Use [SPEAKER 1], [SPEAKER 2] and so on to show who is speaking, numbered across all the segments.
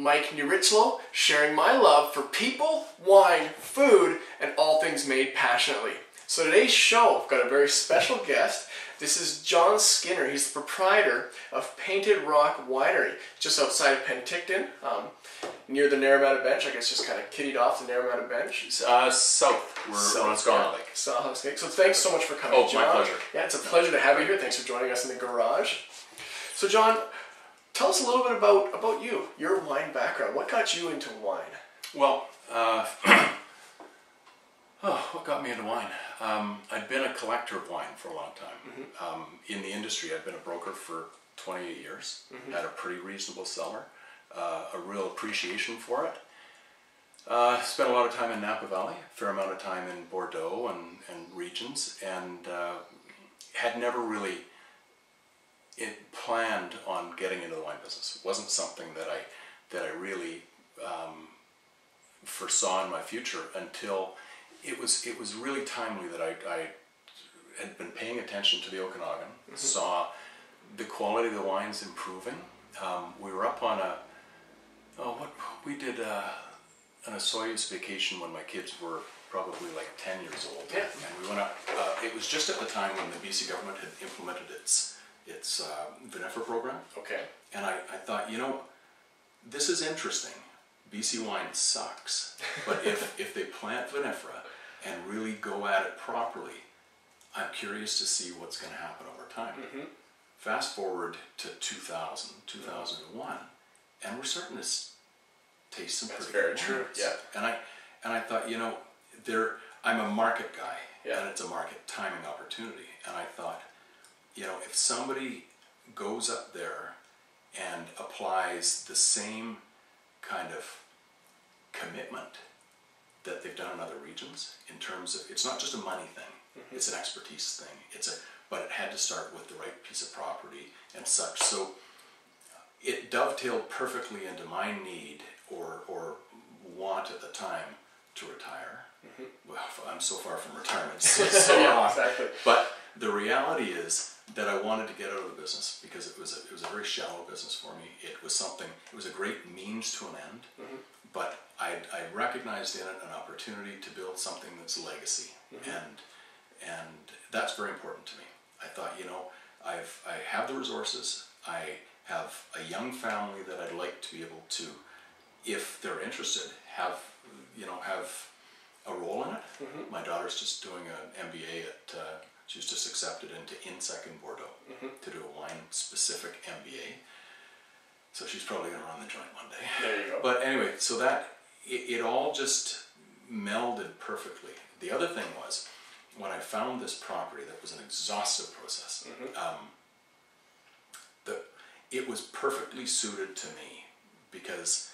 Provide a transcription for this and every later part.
[SPEAKER 1] Mike Nierychlo, sharing my love for people, wine, food, and all things made passionately. So today's show, I've got a very special guest. This is John Skinner. He's the proprietor of Painted Rock Winery, just outside of Penticton, near the Naramata Bench. I guess just kind of kiddied off the Naramata Bench.
[SPEAKER 2] South. We're on Scarlet Lake.
[SPEAKER 1] South. So thanks so much for coming,
[SPEAKER 2] Oh,
[SPEAKER 1] John.
[SPEAKER 2] my pleasure.
[SPEAKER 1] Yeah, it's a pleasure to have you here. Thanks for joining us in the garage. So John, tell us a little bit about you, your wine background. What got you into wine?
[SPEAKER 2] Well, what got me into wine? I'd been a collector of wine for a long time. In the industry, I'd been a broker for 28 years, had a pretty reasonable cellar, a real appreciation for it. Spent a lot of time in Napa Valley, a fair amount of time in Bordeaux and regions, and had never really planned on getting into the wine business. It wasn't something that I really foresaw in my future until it was really timely that I had been paying attention to the Okanagan, saw the quality of the wines improving. We were up on we did an Osoyoos vacation when my kids were probably like 10 years old.
[SPEAKER 1] Yeah.
[SPEAKER 2] And we went up, it was just at the time when the BC government had implemented its vinifera program.
[SPEAKER 1] Okay.
[SPEAKER 2] And I thought, this is interesting. BC wine sucks, but if they plant vinifera and really go at it properly, I'm curious to see what's going to happen over time. Fast forward to 2000, 2001, and we're starting to taste some pretty good wines.
[SPEAKER 1] That's very true, yeah.
[SPEAKER 2] And I thought, I'm a market guy,
[SPEAKER 1] Yeah.
[SPEAKER 2] and it's a market timing opportunity. And I thought, if somebody goes up there and applies the same kind of commitment that they've done in other regions, in terms of, it's not just a money thing, it's an expertise thing, but it had to start with the right piece of property and such. So it dovetailed perfectly into my need or want at the time to retire. Well, I'm so far from retirement, so
[SPEAKER 1] Yeah, exactly.
[SPEAKER 2] But the reality is that I wanted to get out of the business because it was a very shallow business for me. It was a great means to an end, but I recognized in it an opportunity to build something that's legacy, and that's very important to me. I thought, I have the resources, I have a young family that I'd like to be able to, if they're interested, have a role in it. My daughter's just doing an MBA she was just accepted into INSEC in Bordeaux to do a wine-specific MBA. So she's probably going to run the joint one day.
[SPEAKER 1] There you go.
[SPEAKER 2] But anyway, so that, it all just melded perfectly. The other thing was, when I found this property that was an exhaustive process, it was perfectly suited to me because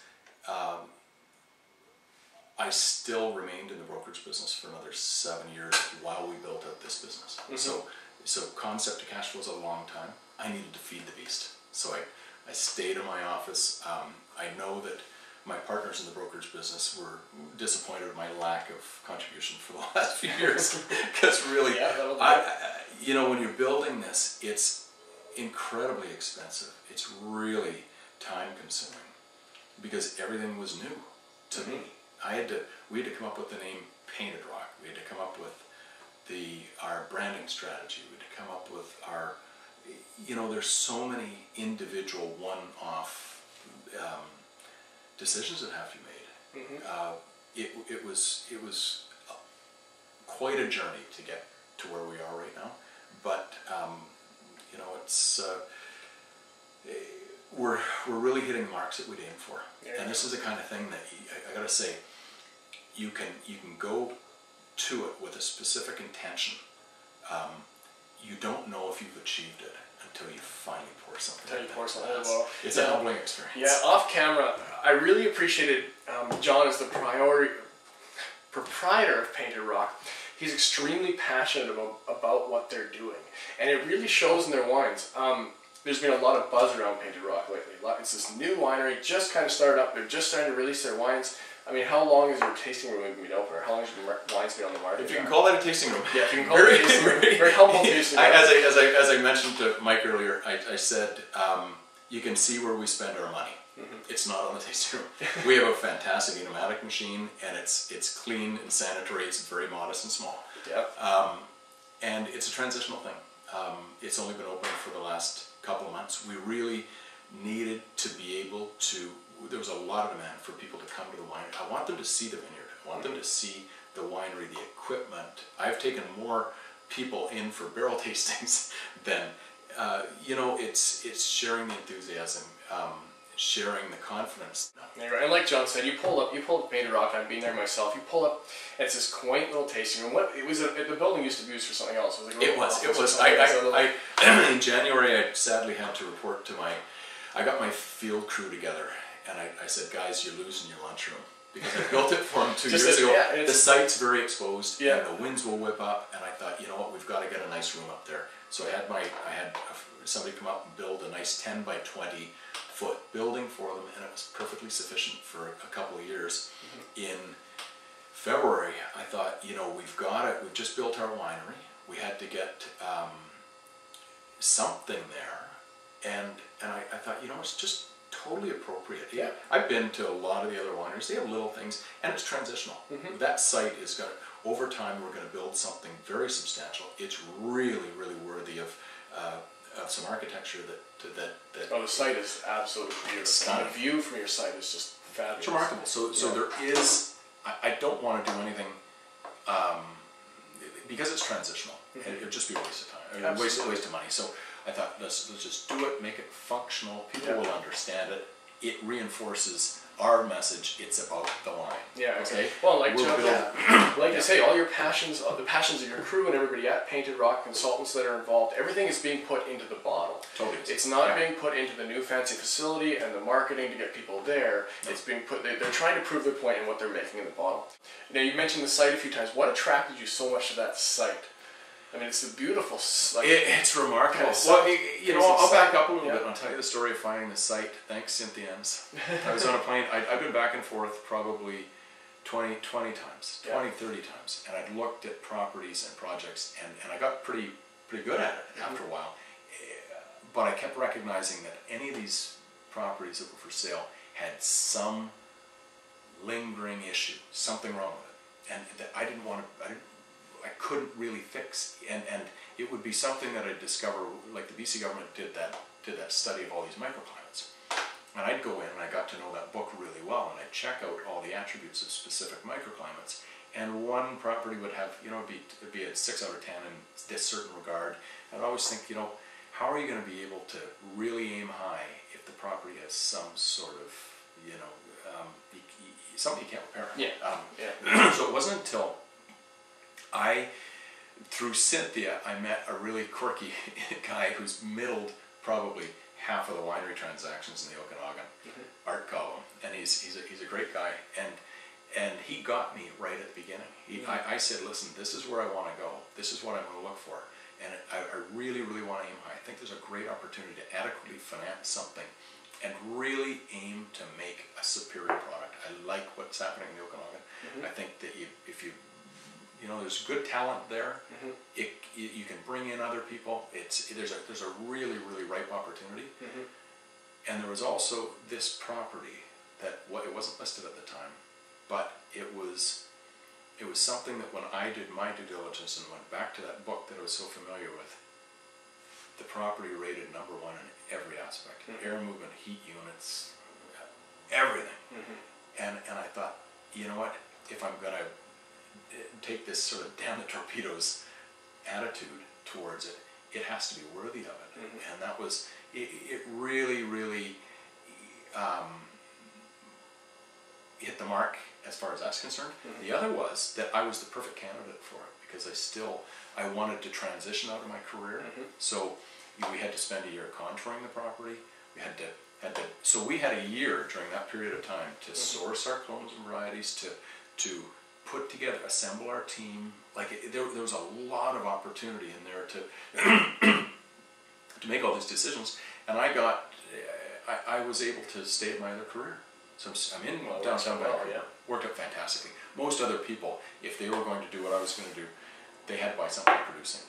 [SPEAKER 2] I still remained in the brokerage business for another 7 years while we built out this business. So concept to cash flow is a long time. I needed to feed the beast. So I stayed in my office. I know that my partners in the brokerage business were disappointed at my lack of contribution for the last few years. Because really, when you're building this, it's incredibly expensive. It's really time consuming because everything was new to me. We had to come up with the name Painted Rock. We had to come up with our branding strategy. We had to come up with our, there's so many individual one-off decisions that have to be made. It was quite a journey to get to where we are right now, but it's we're really hitting the marks that we'd aim for, and this is the kind of thing that I gotta say, you can go to it with a specific intention. You don't know if you've achieved it until you finally pour something. It's a humbling experience.
[SPEAKER 1] Yeah, off camera, I really appreciated John as the proprietor of Painted Rock. He's extremely passionate about what they're doing, and it really shows in their wines. There's been a lot of buzz around Painted Rock lately. It's this new winery, just kind of started up. They're just starting to release their wines. I mean, how long has your tasting room been open, or how long has your wines been on the market?
[SPEAKER 2] If you can call that a tasting room.
[SPEAKER 1] Yeah, if you can call it a tasting room. Very humble tasting room.
[SPEAKER 2] As I mentioned to Mike earlier, I said, you can see where we spend our money. It's not on the tasting room. We have a fantastic pneumatic machine, and it's clean and sanitary. It's very modest and small.
[SPEAKER 1] Yep.
[SPEAKER 2] And it's a transitional thing. It's only been open for the last couple of months. We really needed to be able to, there was a lot of demand for people to come to the winery. I want them to see the vineyard. I want them to see the winery, the equipment. I've taken more people in for barrel tastings than, you know, it's sharing the enthusiasm, sharing the confidence.
[SPEAKER 1] And like John said, you pull up Painted Rock. I've been there myself. You pull up, and it's this quaint little tasting room. What it was, the building used to be used for something else.
[SPEAKER 2] It was. In January, I sadly had to report to I got my field crew together, and I said, guys, you're losing your lunchroom. Because I built it for them 2 years ago. Yeah, the site's very exposed, and the winds will whip up, and I thought, you know what, we've got to get a nice room up there. So I had somebody come up and build a nice 10 by 20 foot building for them, and it was perfectly sufficient for a couple of years. In February, I thought, you know, we've just built our winery. We had to get something there, and I thought, you know, it's just totally appropriate. Yeah, I've been to a lot of the other wineries. They have little things, and it's transitional. That site is going to, over time, we're going to build something very substantial. It's really, really worthy of some architecture that.
[SPEAKER 1] Oh, the site is absolutely beautiful. And the view from your site is just fabulous.
[SPEAKER 2] It's remarkable. So there is. I don't want to do anything because it's transitional. It would just be a waste of time. Waste of money. So I thought, let's just do it, make it functional, people will understand it, it reinforces our message, it's about the wine.
[SPEAKER 1] Yeah, okay. Well, like John, like you say, all your passions, the passions of your crew and everybody at Painted Rock, consultants that are involved, everything is being put into the bottle.
[SPEAKER 2] Totally.
[SPEAKER 1] It's not being put into the new fancy facility and the marketing to get people there. It's being put, they're trying to prove their point in what they're making in the bottle. Now, you mentioned the site a few times. What attracted you so much to that site? I mean, it's a beautiful site.
[SPEAKER 2] It's remarkable. Well, you know, I'll back up a little bit and I'll tell you the story of finding the site. Thanks, Cynthia Enns. I was on a plane. I've been back and forth probably 20 times, 20, 30 times. And I'd looked at properties and projects, and I got pretty good at it after a while. But I kept recognizing that any of these properties that were for sale had some lingering issue, something wrong with it. And that I didn't want to, I couldn't really fix, and it would be something that I'd discover, like the BC government did that study of all these microclimates, and I'd go in and I got to know that book really well, and I'd check out all the attributes of specific microclimates, and one property would have, you know, it'd be a 6 out of 10 in this certain regard. I'd always think, you know, how are you going to be able to really aim high if the property has some sort of, you know, something you can't repair? So it wasn't until through Cynthia, I met a really quirky guy who's middled probably half of the winery transactions in the Okanagan, Art Collum, and he's a great guy, and he got me right at the beginning. I said, listen, this is where I want to go. This is what I'm going to look for, and I really, really want to aim high. I think there's a great opportunity to adequately finance something and really aim to make a superior product. I like what's happening in the Okanagan. I think that if you know, there's good talent there. You can bring in other people. There's a really, really ripe opportunity. And there was also this property that it wasn't listed at the time, but it was something that when I did my due diligence and went back to that book that I was so familiar with, the property rated #1 in every aspect: air movement, heat units, everything. And I thought, you know what? If I'm gonna take this sort of damn the torpedoes attitude towards it, it has to be worthy of it. And that was, it really, really hit the mark as far as that's concerned. The other was that I was the perfect candidate for it because I wanted to transition out of my career. So we had to spend a year contouring the property. So we had a year during that period of time to source our clones and varieties, to put together, assemble our team. Like there was a lot of opportunity in there to make all these decisions, and I was able to stay at my other career. So I'm in downtown Vancouver. Worked out fantastically. Most other people, if they were going to do what I was going to do, they had to buy something producing.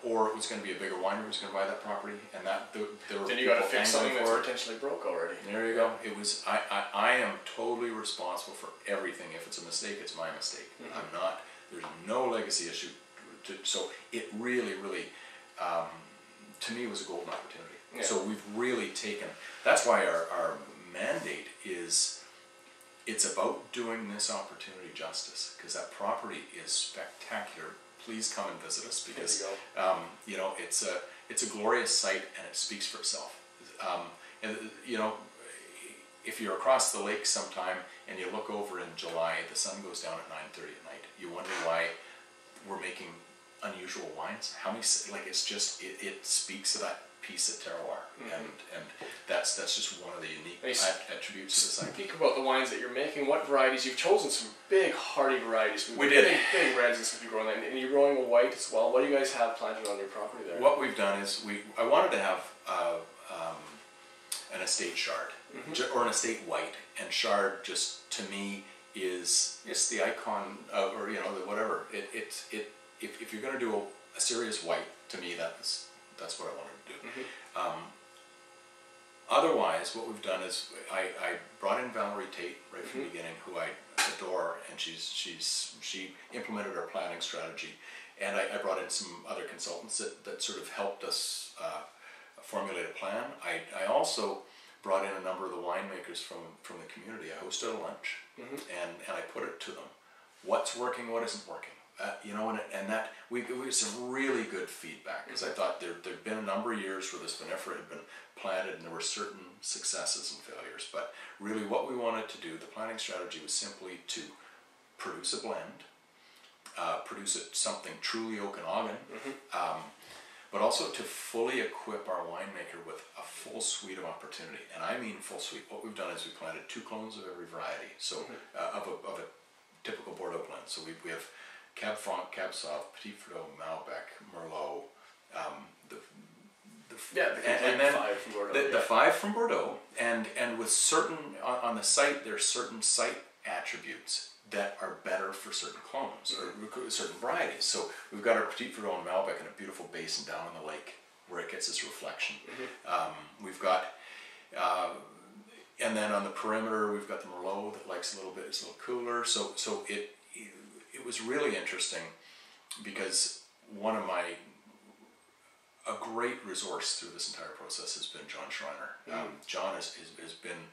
[SPEAKER 2] Or it was going to be a bigger winery was going to buy that property, and that there were
[SPEAKER 1] then you got to
[SPEAKER 2] people
[SPEAKER 1] fix something
[SPEAKER 2] angling
[SPEAKER 1] that's
[SPEAKER 2] for it.
[SPEAKER 1] potentially broke already.
[SPEAKER 2] There you go. It was I am totally responsible for everything. If it's a mistake, it's my mistake. I'm not. There's no legacy issue. So it really, to me, was a golden opportunity.
[SPEAKER 1] Yeah.
[SPEAKER 2] So we've really taken. That's why our mandate is. It's about doing this opportunity justice, because that property is spectacular. Please come and visit us, because you know, it's a glorious site, and it speaks for itself. And you know, if you're across the lake sometime and you look over in July, the sun goes down at 9:30 at night. You wonder why we're making unusual wines. How many, like, it's just it speaks to that piece of terroir, and that's just one of the unique attributes of the site.
[SPEAKER 1] Speak about the wines that you're making. What varieties you've chosen? Some big hardy varieties.
[SPEAKER 2] We did
[SPEAKER 1] big reds and stuff you're growing, and you're growing a white as well. What do you guys have planted on your property there?
[SPEAKER 2] What we've done is I wanted to have an estate chard or an estate white, and chard just to me is just the icon of, or you know, the whatever. If you're going to do a serious white, to me that's what I wanted to do. Otherwise, what we've done is I brought in Valerie Tate right from the beginning, who I adore, and she implemented our planning strategy, and I brought in some other consultants that sort of helped us formulate a plan. I also brought in a number of the winemakers from the community. I hosted a lunch, and I put it to them, what's working, what isn't working. You know, and that we got some really good feedback, because I thought there'd been a number of years where this vinifera had been planted, and there were certain successes and failures. But really, what we wanted to do, the planning strategy, was simply to produce a blend, produce something truly Okanagan, but also to fully equip our winemaker with a full suite of opportunity. And I mean full suite. What we've done is we planted 2 clones of every variety, so of a typical Bordeaux blend. So we have Cab Franc, Cab Sauv, Petit Verdot, Malbec, Merlot, the 5 from Bordeaux, and with certain on the site, there's certain site attributes that are better for certain clones or certain varieties. So we've got our Petit Verdot and Malbec in a beautiful basin down on the lake where it gets its reflection. We've got and then on the perimeter we've got the Merlot that likes a little bit, it's a little cooler. So it was really interesting, because a great resource through this entire process has been John Schreiner. John has been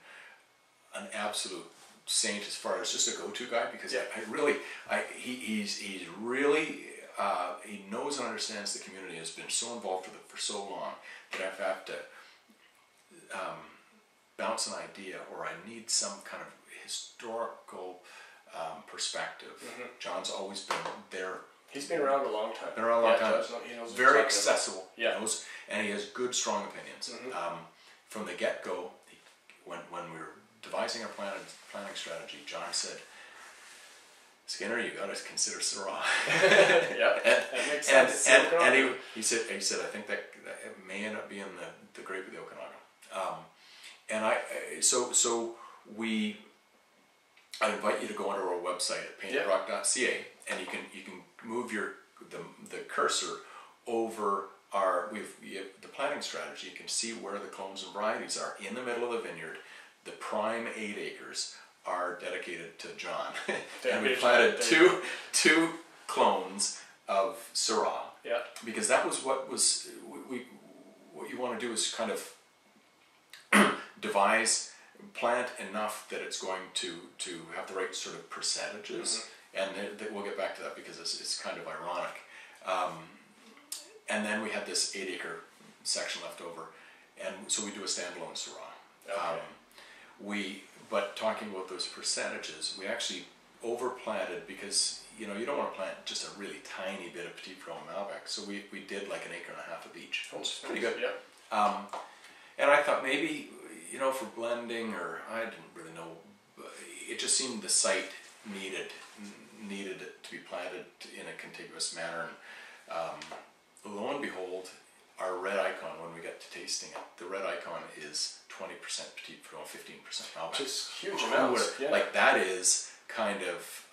[SPEAKER 2] an absolute saint as far as just a go-to guy, because he's really he knows and understands the community, has been so involved with it for so long that if I have to bounce an idea, or I need some kind of historical perspective, John's always been there.
[SPEAKER 1] He's been around a long time.
[SPEAKER 2] Been around a long time.
[SPEAKER 1] He knows
[SPEAKER 2] very accessible.
[SPEAKER 1] Yeah.
[SPEAKER 2] And he has good, strong opinions. From the get-go, when we were devising our planning strategy, John said, "Skinner, you got to consider Syrah."
[SPEAKER 1] Yeah, that makes sense.
[SPEAKER 2] And he said, "I think that it may end up being the grape of the Okanagan." I invite you to go onto our website at paintedrock.ca, and you can move the cursor over the planting strategy. You can see where the clones and varieties are in the middle of the vineyard. The prime 8 acres are dedicated to John, and we planted two clones of Syrah.
[SPEAKER 1] Yeah,
[SPEAKER 2] because that was what you want to do is kind of plant enough that it's going to have the right sort of percentages, and we'll get back to that, because it's kind of ironic. And then we had this 8-acre section left over, and so we do a standalone Syrah. Okay. But talking about those percentages, we actually overplanted, because you don't want to plant just a really tiny bit of Petit Verdot and Malbec, so we did like 1.5 acres of each. It's pretty good. Yeah. And I thought maybe, for blending, or I didn't really know, it just seemed the site needed it to be planted in a contiguous manner. And lo and behold, our red icon, when we get to tasting it, the red icon is 20% Petit Verdot, 15% Malbec.
[SPEAKER 1] Which is huge amounts.
[SPEAKER 2] Like that is kind of,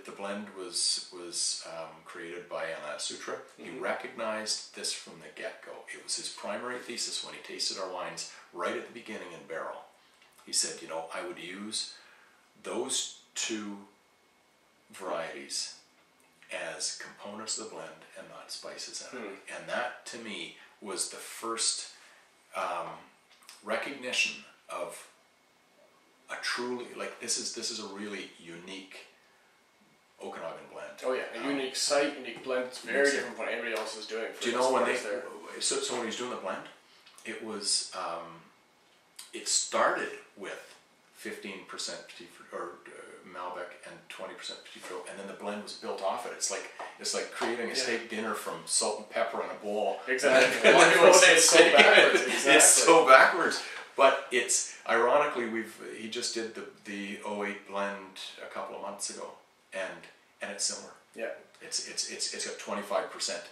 [SPEAKER 2] the blend was created by Anna Sutra. He recognized this from the get-go. It was his primary thesis when he tasted our wines right at the beginning in barrel. He said, you know, I would use those two varieties as components of the blend and not spices in it. And that, to me, was the first recognition of a truly, like, this is a really unique Okanagan blend.
[SPEAKER 1] Oh yeah, a unique site, unique blend. It's very different from what anybody else is doing.
[SPEAKER 2] Do you know when so when he was doing the blend, it was, it started with 15% Petit or Malbec and 20% Petit Verdot, and then the blend was built off it. It's like creating a steak dinner from salt and pepper in a bowl.
[SPEAKER 1] Exactly. A lot of people say it's so backwards. Exactly.
[SPEAKER 2] It's so backwards. But it's ironically he just did the 08 blend a couple of months ago, and it's similar.
[SPEAKER 1] Yeah.
[SPEAKER 2] It's got 25%,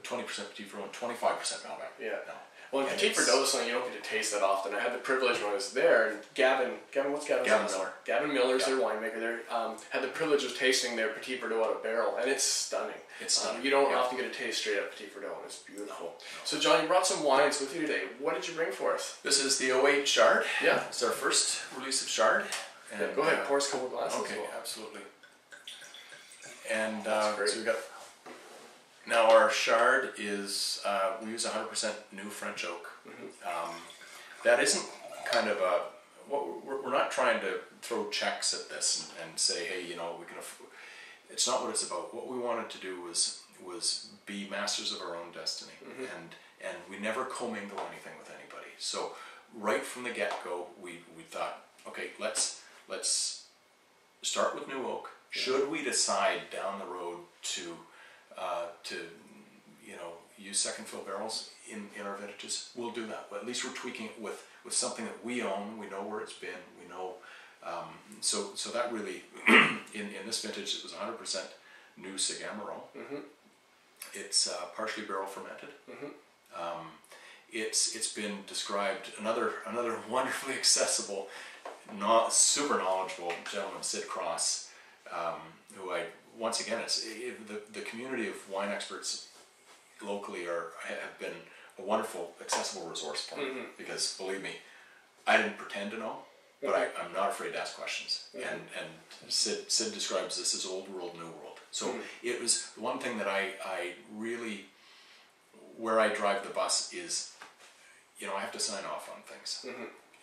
[SPEAKER 2] 20% Petit Verdot and 25% Malbec.
[SPEAKER 1] Yeah. No. Well, Petit Verdot is something you don't get to taste that often. I had the privilege when I was there, and Gavin, what's Gavin's name?
[SPEAKER 2] Miller.
[SPEAKER 1] Gavin Miller's their winemaker there. Had the privilege of tasting their Petit Verdot out of barrel, and it's stunning.
[SPEAKER 2] It's stunning.
[SPEAKER 1] You don't often get to taste straight up Petit Verdot, and it's beautiful. No. So, John, you brought some wines with you today. What did you bring for us?
[SPEAKER 2] This is the 08 Chard.
[SPEAKER 1] Yeah.
[SPEAKER 2] It's our first release of Chard. And,
[SPEAKER 1] yeah, go ahead, pour us a couple glasses.
[SPEAKER 2] Okay, absolutely. And so we got. Now our Chard is, we use 100% new French oak. That isn't kind of a, we're not trying to throw checks at this and say, hey, you know, we can, it's not what it's about. What we wanted to do was be masters of our own destiny. And we never commingle anything with anybody. So right from the get-go, we thought, okay, let's start with new oak. Should we decide down the road to you know, use second fill barrels in our vintages, we'll do that. But at least we're tweaking it with something that we own. We know where it's been. We know. So that really in this vintage it was 100% new Sagamaro. It's partially barrel fermented. It's been described, another wonderfully accessible, not super knowledgeable gentleman, Sid Cross, who I. Once again, the community of wine experts locally have been a wonderful, accessible resource for me. Because believe me, I didn't pretend to know, but I'm not afraid to ask questions. And Sid describes this as old world, new world. So it was one thing that I really, where I drive the bus is, you know, I have to sign off on things,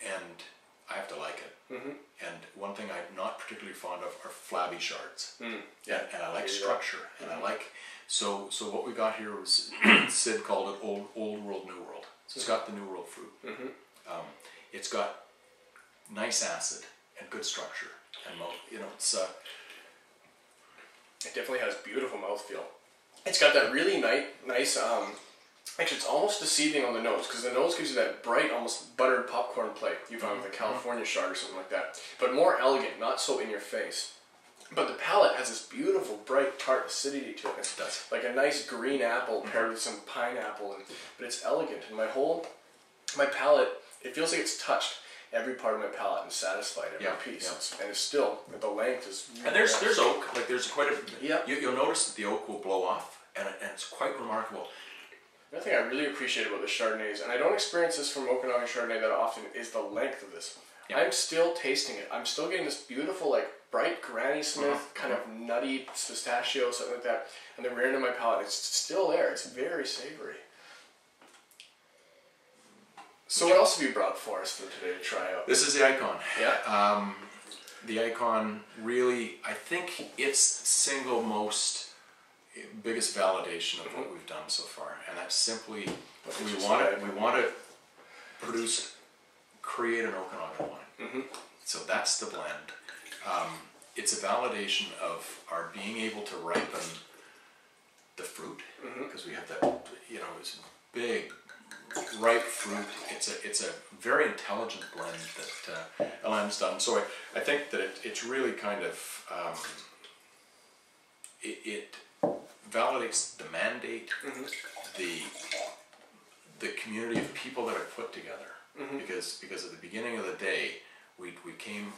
[SPEAKER 2] and I have to like it. And one thing I'm not particularly fond of are flabby Chards. Yeah, and I like structure, and I like, so what we got here was, Sid called it old world, new world. So it's got the new world fruit. It's got nice acid and good structure, and you know, it's it
[SPEAKER 1] definitely has beautiful mouthfeel. It's got that really nice actually, it's almost deceiving on the nose, because the nose gives you that bright, almost buttered popcorn plate you find with a California Chard or something like that. But more elegant, not so in your face. But the palate has this beautiful, bright, tart acidity to it. It does. Like a nice green apple paired with some pineapple, but it's elegant. And my palate, it feels like it's touched every part of my palate and satisfied every piece. And it's still, the length is really
[SPEAKER 2] and there's oak, like there's quite a,
[SPEAKER 1] yeah.
[SPEAKER 2] You'll notice that the oak will blow off, and it's quite remarkable.
[SPEAKER 1] Another thing I really appreciate about the Chardonnays, and I don't experience this from Okanagan Chardonnay that often, is the length of this. Yeah. I'm still tasting it. I'm still getting this beautiful, like, bright Granny Smith, kind of nutty pistachio, something like that. And the rear end of my palate, it's still there. It's very savory. So what else have you brought for us today to try out?
[SPEAKER 2] This is the Icon.
[SPEAKER 1] Yeah.
[SPEAKER 2] The Icon really, I think it's single most biggest validation of what we've done so far, and that's simply we want to create an Okanagan wine. So that's the blend. It's a validation of our being able to ripen the fruit, because we have that, you know, it's big, ripe fruit. It's a very intelligent blend that Alain's done. So I think that it's really kind of it validates the mandate, the community of people that are put together. Because at the beginning of the day, we came.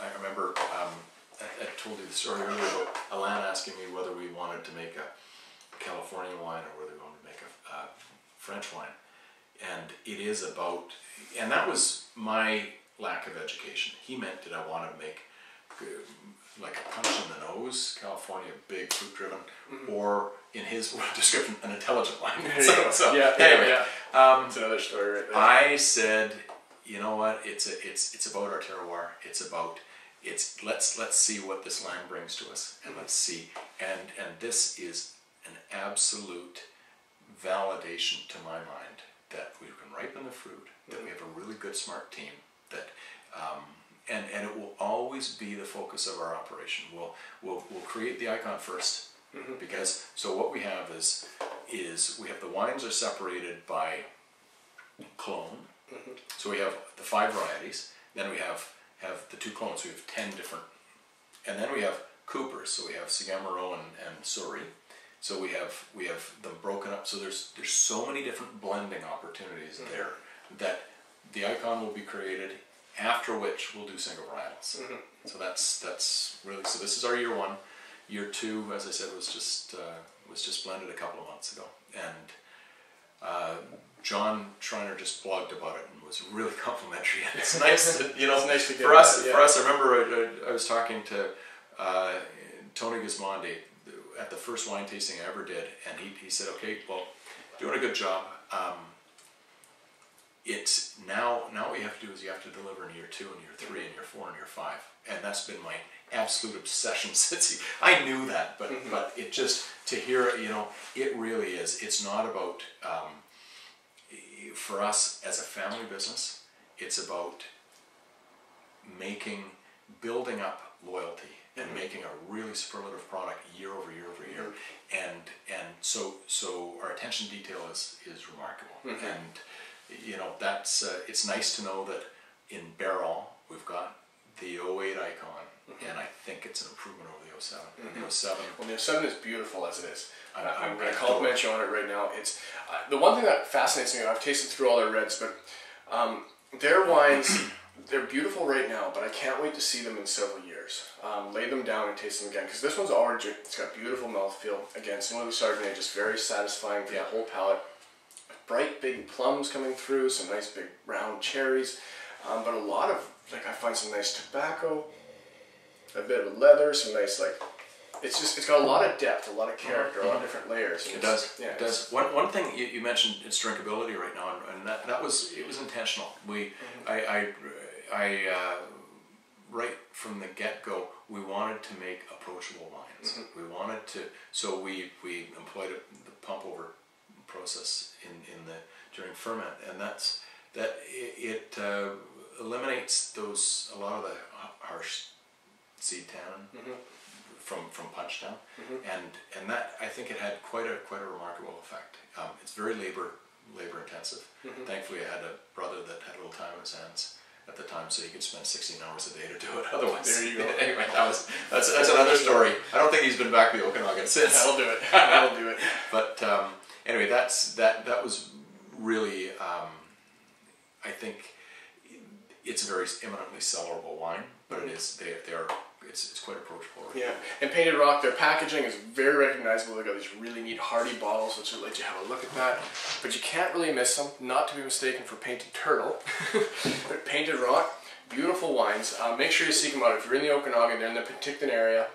[SPEAKER 2] I remember I told you the story earlier about Alan asking me whether we wanted to make a California wine or whether we wanted to make a French wine. And it is about, and that was my lack of education. He meant that I wanted to make like a punch in the nose, California, big, fruit-driven, or in his description, an intelligent wine. Anyway,
[SPEAKER 1] it's another story right there.
[SPEAKER 2] I said, you know what? It's about our terroir. Let's see what this land brings to us, and let's see. And this is an absolute validation to my mind that we can ripen the fruit, that we have a really good, smart team, that and it will always be the focus of our operation. We'll create the icon first, because so what we have is we have the wines are separated by clone. So we have the 5 varieties. Then we have the 2 clones. We have 10 different, and then we have coopers. So we have Sagamaro and Suri. So we have them broken up. So there's so many different blending opportunities there that the icon will be created. After which we'll do single varietals. So that's really, so this is our year 1. Year 2, as I said, was just blended a couple of months ago, and John Schreiner just blogged about it and was really complimentary. And it's nice, to, it's nice to get for us. For us, I remember I was talking to Tony Gismondi at the first wine tasting I ever did, and he said, "Okay, well, doing a good job. It's now what you have to do is you have to deliver in year 2 and year 3 and year 4 and year 5, and that's been my absolute obsession since I knew that, but it just to hear it, it really is. It's not about for us as a family business. It's about building up loyalty and making a really superlative product year over year over year, and so our attention to detail is remarkable, and. That's it's nice to know that in barrel we've got the 08 icon, and I think it's an improvement over the 07. And the 07.
[SPEAKER 1] Well, the 07 is beautiful as it is. I'm going to compliment you on it right now. It's the one thing that fascinates me. I've tasted through all their reds, but their wines, they're beautiful right now. But I can't wait to see them in several years. Lay them down and taste them again, because this one's already. It's got beautiful mouthfeel. Again, similar to Chardonnay, just very satisfying for the whole palate. Bright big plums coming through, some nice big round cherries, but a lot of, I find some nice tobacco, a bit of leather, some nice, it's got a lot of depth, a lot of character, a lot of different layers.
[SPEAKER 2] It does. Yeah, it does. One thing you mentioned, it's drinkability right now, and it was intentional. I right from the get-go, we wanted to make approachable wines. We wanted to, so we employed the pump over process during ferment, and it eliminates a lot of the harsh seed tannin from punch down, and that I think it had quite a remarkable effect. It's very labor intensive. Thankfully, I had a brother that had a little time on his hands at the time, so he could spend 16 hours a day to do it. Otherwise,
[SPEAKER 1] there you go.
[SPEAKER 2] Anyway, that's another story. I don't think he's been back to the Okanagan since.
[SPEAKER 1] That'll do it. That'll do it.
[SPEAKER 2] But anyway, that was really. I think it's a very eminently cellarable wine, but it is it's quite approachable. Right?
[SPEAKER 1] Yeah, and Painted Rock, their packaging is very recognizable. They've got these really neat hardy bottles, which will let you have a look at that. But you can't really miss them, not to be mistaken for Painted Turtle. But Painted Rock, beautiful wines. Make sure you seek them out. If you're in the Okanagan, they're in the Penticton area.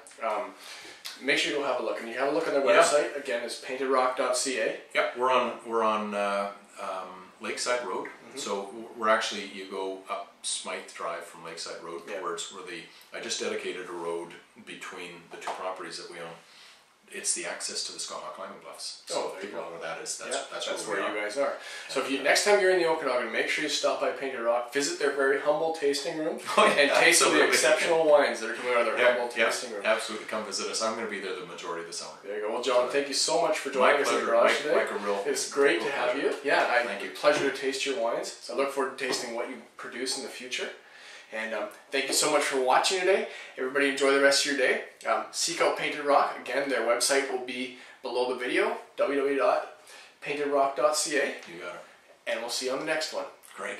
[SPEAKER 1] Make sure you go have a look. And you have a look on their website. Again, it's paintedrock.ca.
[SPEAKER 2] Yep, we're on Lakeside Road. So we're actually, you go up Smythe Drive from Lakeside Road towards where I just dedicated a road between the 2 properties that we own. It's the access to the Squamish climbing bluffs. So if people know where that is, that's where
[SPEAKER 1] you guys are. So if next time you're in the Okanagan, make sure you stop by Painted Rock, visit their very humble tasting room, and taste the exceptional wines that are coming out of their humble tasting room.
[SPEAKER 2] Absolutely, come visit us. I'm going to be there the majority of the summer.
[SPEAKER 1] There you go. Well, John, thank you so much for joining us in the garage today. It's great to have you. Yeah, thank you. Pleasure to taste your wines. So I look forward to tasting what you produce in the future. And thank you so much for watching today. Everybody enjoy the rest of your day. Seek out Painted Rock. Again, their website will be below the video, www.paintedrock.ca.
[SPEAKER 2] You got it.
[SPEAKER 1] And we'll see you on the next one.
[SPEAKER 2] Great.